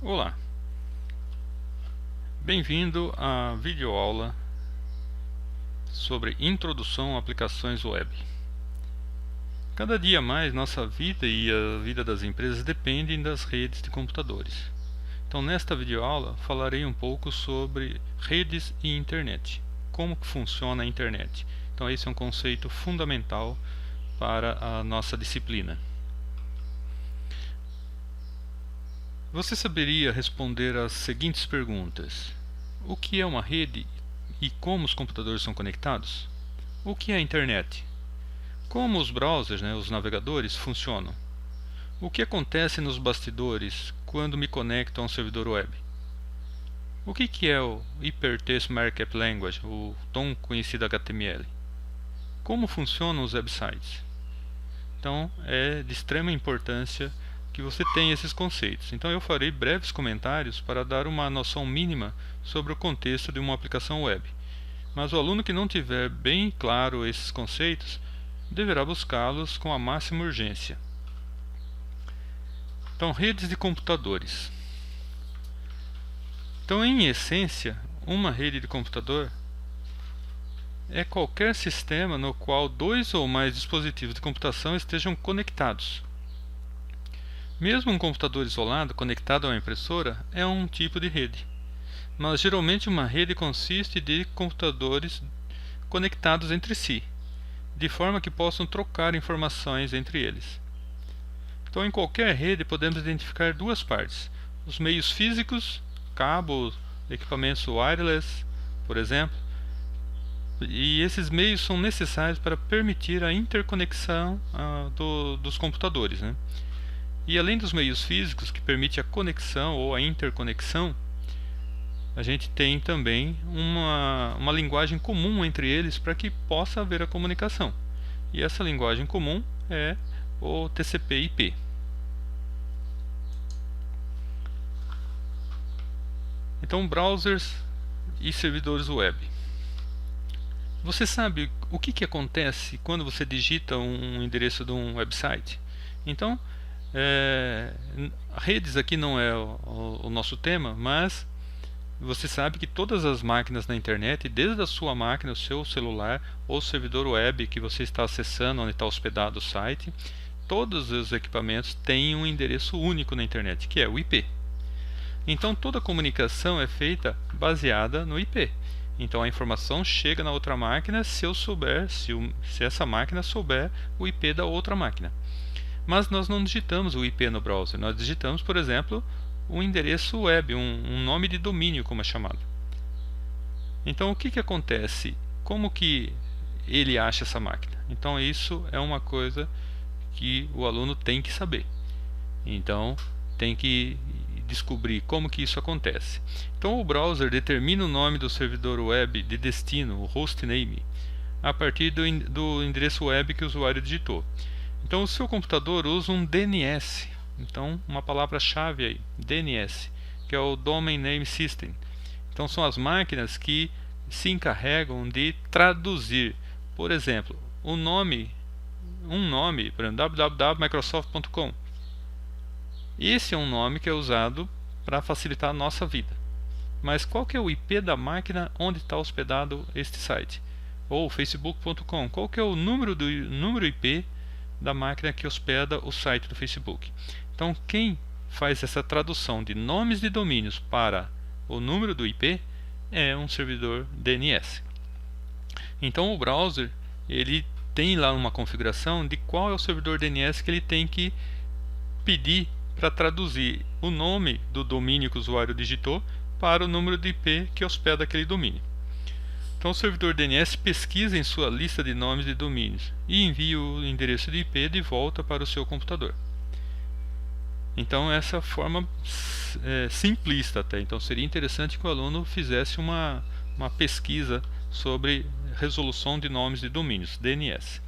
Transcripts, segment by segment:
Olá, bem-vindo à videoaula sobre Introdução a Aplicações Web. Cada dia mais nossa vida e a vida das empresas dependem das redes de computadores. Então nesta videoaula falarei um pouco sobre redes e internet, como que funciona a internet. Então esse é um conceito fundamental para a nossa disciplina. Você saberia responder às seguintes perguntas: o que é uma rede e como os computadores são conectados? O que é a internet? Como os browsers, os navegadores, funcionam? O que acontece nos bastidores quando me conecto a um servidor web? O que é o Hypertext Markup Language, o tão conhecido HTML? Como funcionam os websites? Então, é de extrema importância que você tenha esses conceitos. Então eu farei breves comentários para dar uma noção mínima sobre o contexto de uma aplicação web. Mas o aluno que não tiver bem claro esses conceitos deverá buscá-los com a máxima urgência. Então, redes de computadores. Então, em essência, uma rede de computador é qualquer sistema no qual dois ou mais dispositivos de computação estejam conectados. Mesmo um computador isolado conectado a uma impressora é um tipo de rede, mas geralmente uma rede consiste de computadores conectados entre si, de forma que possam trocar informações entre eles. Então, em qualquer rede podemos identificar duas partes: os meios físicos, cabos, equipamentos wireless, por exemplo, e esses meios são necessários para permitir a interconexão dos computadores, E além dos meios físicos que permitem a conexão ou a interconexão, a gente tem também uma linguagem comum entre eles para que possa haver a comunicação. E essa linguagem comum é o TCP/IP. Então, browsers e servidores web. Você sabe o que acontece quando você digita um endereço de um website? Então, redes aqui não é o nosso tema, mas você sabe que todas as máquinas na internet, desde a sua máquina, o seu celular ou o servidor web que você está acessando, onde está hospedado o site, todos os equipamentos têm um endereço único na internet, que é o IP. Então toda comunicação é feita baseada no IP. Então a informação chega na outra máquina se essa máquina souber o IP da outra máquina. Mas nós não digitamos o IP no browser, nós digitamos, por exemplo, um endereço web, um nome de domínio, como é chamado. Então o que acontece? Como que ele acha essa máquina? Então isso é uma coisa que o aluno tem que saber. Então tem que descobrir como que isso acontece. Então o browser determina o nome do servidor web de destino, o hostname, a partir do endereço web que o usuário digitou. Então o seu computador usa um DNS, então uma palavra-chave aí, DNS, que é o Domain Name System. Então são as máquinas que se encarregam de traduzir, por exemplo, um nome, por exemplo, www.microsoft.com. Esse é um nome que é usado para facilitar a nossa vida. Mas qual que é o IP da máquina onde está hospedado este site? Ou facebook.com, qual que é o número IP da máquina que hospeda o site do Facebook? Então quem faz essa tradução de nomes de domínios para o número do IP é um servidor DNS. Então o browser ele tem lá uma configuração de qual é o servidor DNS que ele tem que pedir para traduzir o nome do domínio que o usuário digitou para o número de IP que hospeda aquele domínio. Então o servidor DNS pesquisa em sua lista de nomes de domínios e envia o endereço de IP de volta para o seu computador. Então essa forma simplista até. Então seria interessante que o aluno fizesse uma pesquisa sobre resolução de nomes de domínios, DNS.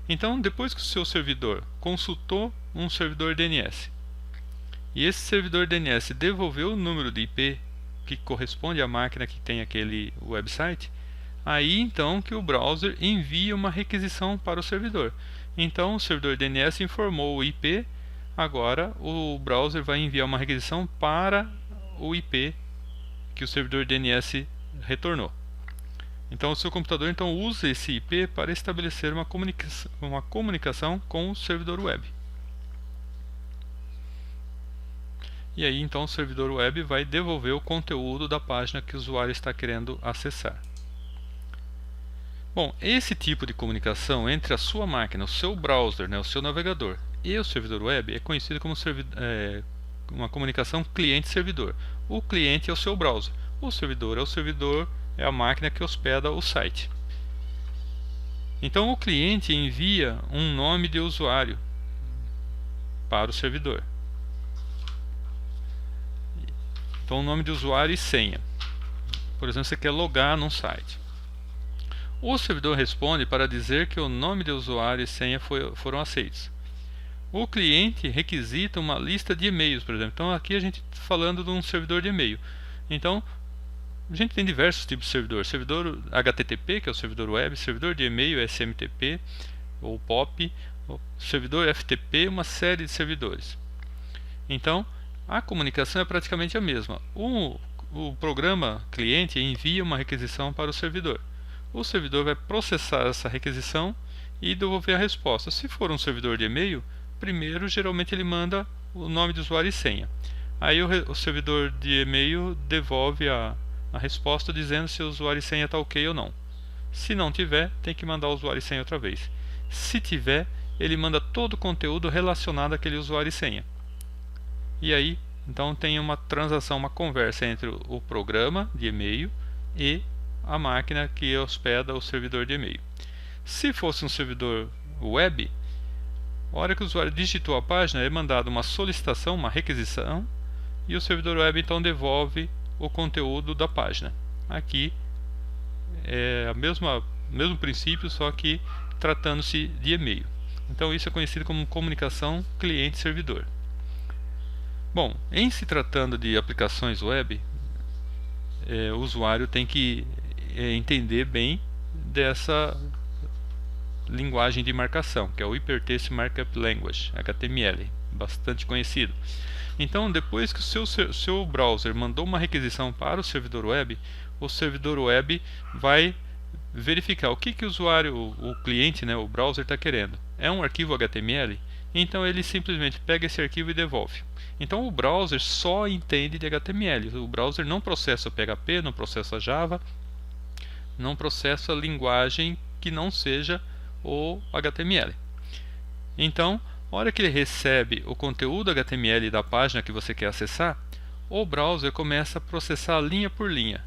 Então depois que o seu servidor consultou um servidor DNS e esse servidor DNS devolveu o número de IP que corresponde à máquina que tem aquele website, aí então que o browser envia uma requisição para o servidor. Então o servidor DNS informou o IP agora o browser vai enviar uma requisição para o IP que o servidor DNS retornou. Então o seu computador então usa esse IP para estabelecer uma comunicação com o servidor web. E aí então o servidor web vai devolver o conteúdo da página que o usuário está querendo acessar. Bom, esse tipo de comunicação entre a sua máquina, o seu browser, o seu navegador e o servidor web é conhecido como uma comunicação cliente-servidor. O cliente é o seu browser, o servidor é a máquina que hospeda o site. Então o cliente envia um nome de usuário para o servidor. Então nome de usuário e senha. Por exemplo, você quer logar num site. O servidor responde para dizer que o nome de usuário e senha foram aceitos. O cliente requisita uma lista de e-mails, por exemplo. Então aqui a gente está falando de um servidor de e-mail. Então a gente tem diversos tipos de servidor. Servidor HTTP, que é o servidor web, servidor de e-mail SMTP ou POP, servidor FTP, uma série de servidores. Então a comunicação é praticamente a mesma. O programa cliente envia uma requisição para o servidor. O servidor vai processar essa requisição e devolver a resposta. Se for um servidor de e-mail, primeiro geralmente ele manda o nome de usuário e senha. Aí o servidor de e-mail devolve a resposta dizendo se o usuário e senha está ok ou não. Se não tiver, tem que mandar o usuário e senha outra vez. Se tiver, ele manda todo o conteúdo relacionado àquele usuário e senha. E aí, então tem uma transação, uma conversa entre o programa de e-mail e a máquina que hospeda o servidor de e-mail. Se fosse um servidor web, a hora que o usuário digitou a página, é mandada uma solicitação, uma requisição, e o servidor web então devolve o conteúdo da página. Aqui é o mesmo princípio, só que tratando-se de e-mail. Então isso é conhecido como comunicação cliente-servidor. Bom, em se tratando de aplicações web, o usuário tem que entender bem dessa linguagem de marcação, que é o Hypertext Markup Language, HTML, bastante conhecido. Então, depois que o seu browser mandou uma requisição para o servidor web vai verificar o que o usuário, o cliente, o browser está querendo. É um arquivo HTML? Então ele simplesmente pega esse arquivo e devolve. Então o browser só entende de HTML. O browser não processa PHP, não processa Java, não processa linguagem que não seja o HTML. Então, na hora que ele recebe o conteúdo HTML da página que você quer acessar, o browser começa a processar linha por linha.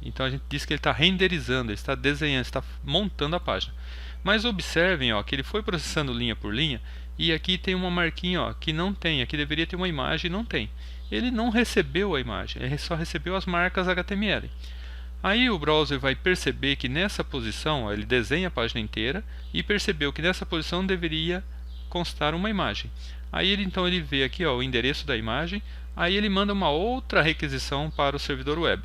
Então a gente diz que ele está renderizando, ele está desenhando, está montando a página. Mas observem que ele foi processando linha por linha, e aqui tem uma marquinha que não tem, aqui deveria ter uma imagem e não tem. Ele não recebeu a imagem, ele só recebeu as marcas HTML. Aí o browser vai perceber que nessa posição, ele desenha a página inteira e percebeu que nessa posição deveria constar uma imagem. Aí então ele vê aqui o endereço da imagem, aí ele manda uma outra requisição para o servidor web.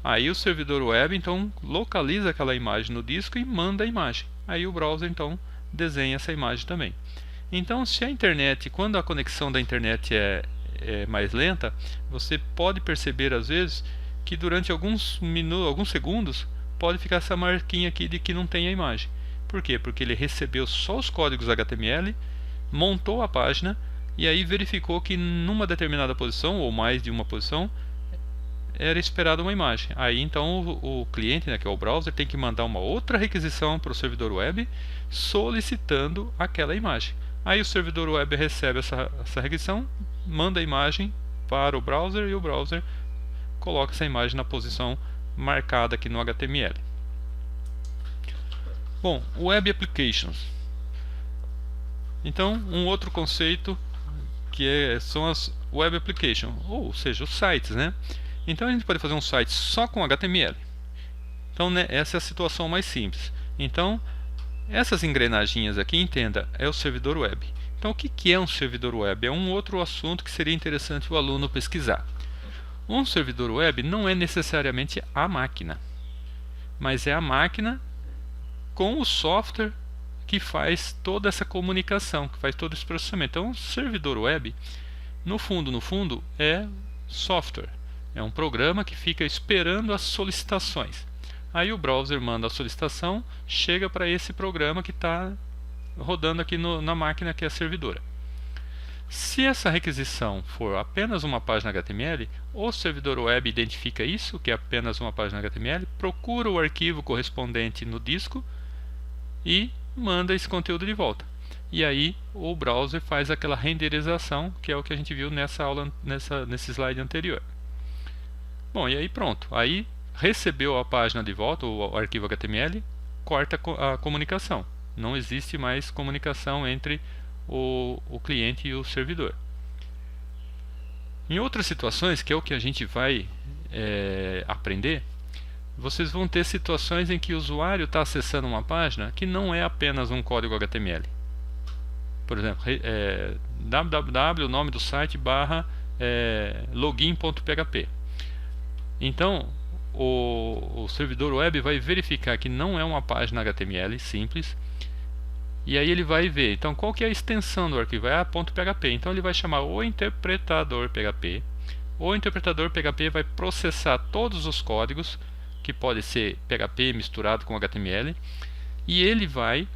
Aí o servidor web então localiza aquela imagem no disco e manda a imagem. Aí o browser então desenha essa imagem também. Então, se a internet, quando a conexão da internet é mais lenta, você pode perceber às vezes que durante alguns segundos pode ficar essa marquinha aqui de que não tem a imagem. Por quê? Porque ele recebeu só os códigos HTML, montou a página e aí verificou que numa determinada posição ou mais de uma posição era esperada uma imagem. Aí então o cliente, que é o browser, tem que mandar uma outra requisição para o servidor web solicitando aquela imagem. Aí o servidor web recebe essa requisição, manda a imagem para o browser e o browser coloca essa imagem na posição marcada aqui no HTML. Bom, Web Applications. Então, um outro conceito que são as Web Applications, ou seja, os sites, Então a gente pode fazer um site só com HTML. Então, essa é a situação mais simples. Então, essas engrenaginhas aqui, entenda, é o servidor web. Então, o que é um servidor web? É um outro assunto que seria interessante o aluno pesquisar. Um servidor web não é necessariamente a máquina, mas é a máquina com o software que faz toda essa comunicação, que faz todo esse processamento. Então, o servidor web, no fundo, é software. É um programa que fica esperando as solicitações. Aí o browser manda a solicitação, chega para esse programa que está rodando aqui na máquina que é a servidora. Se essa requisição for apenas uma página HTML, o servidor web identifica isso, que é apenas uma página HTML, procura o arquivo correspondente no disco e manda esse conteúdo de volta. E aí o browser faz aquela renderização, que é o que a gente viu nessa aula, nesse slide anterior. Bom, e aí pronto. Aí recebeu a página de volta, o arquivo HTML, corta a comunicação. Não existe mais comunicação entre o cliente e o servidor. Em outras situações, que é o que a gente vai aprender, vocês vão ter situações em que o usuário está acessando uma página que não é apenas um código HTML. Por exemplo, www, o nome do site, login.php. Então, o servidor web vai verificar que não é uma página HTML simples, e aí ele vai ver, então qual que é a extensão do arquivo? É .php. Então ele vai chamar o interpretador PHP. O interpretador PHP vai processar todos os códigos, que pode ser PHP misturado com HTML, e ele vai,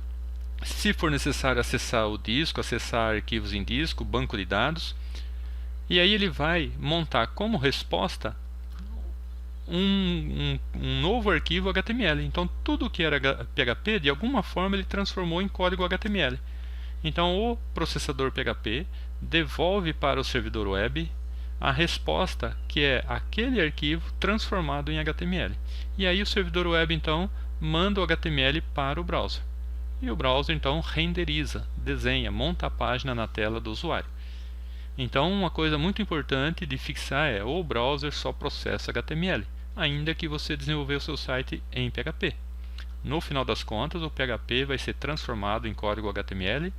se for necessário, acessar o disco, acessar arquivos em disco, banco de dados, e aí ele vai montar como resposta um novo arquivo HTML. Então tudo que era PHP, de alguma forma ele transformou em código HTML. Então o processador PHP devolve para o servidor web a resposta, que é aquele arquivo transformado em HTML. E aí o servidor web então manda o HTML para o browser. E o browser então renderiza, desenha, monta a página na tela do usuário. Então uma coisa muito importante de fixar é: o browser só processa HTML, ainda que você desenvolver o seu site em PHP. No final das contas, o PHP vai ser transformado em código HTML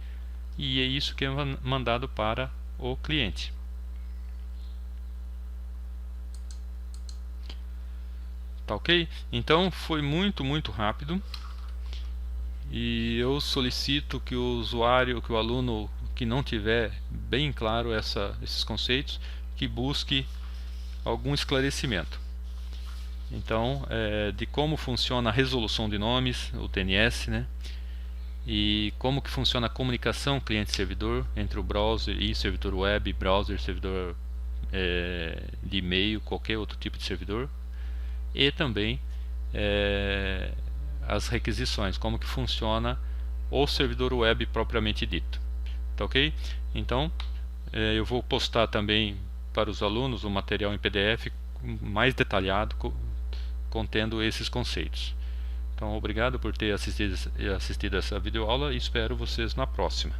e é isso que é mandado para o cliente. Tá ok? Então foi muito rápido, e eu solicito que o usuário, que o aluno que não tiver bem claro esses conceitos, que busque algum esclarecimento. Então, de como funciona a resolução de nomes, o TNS, né? E como que funciona a comunicação cliente-servidor entre o browser e servidor web, browser, servidor de e-mail, qualquer outro tipo de servidor. E também as requisições, como que funciona o servidor web propriamente dito. Tá ok? Então, eu vou postar também para os alunos um material em PDF mais detalhado, contendo esses conceitos. Então, obrigado por ter assistido essa videoaula e espero vocês na próxima.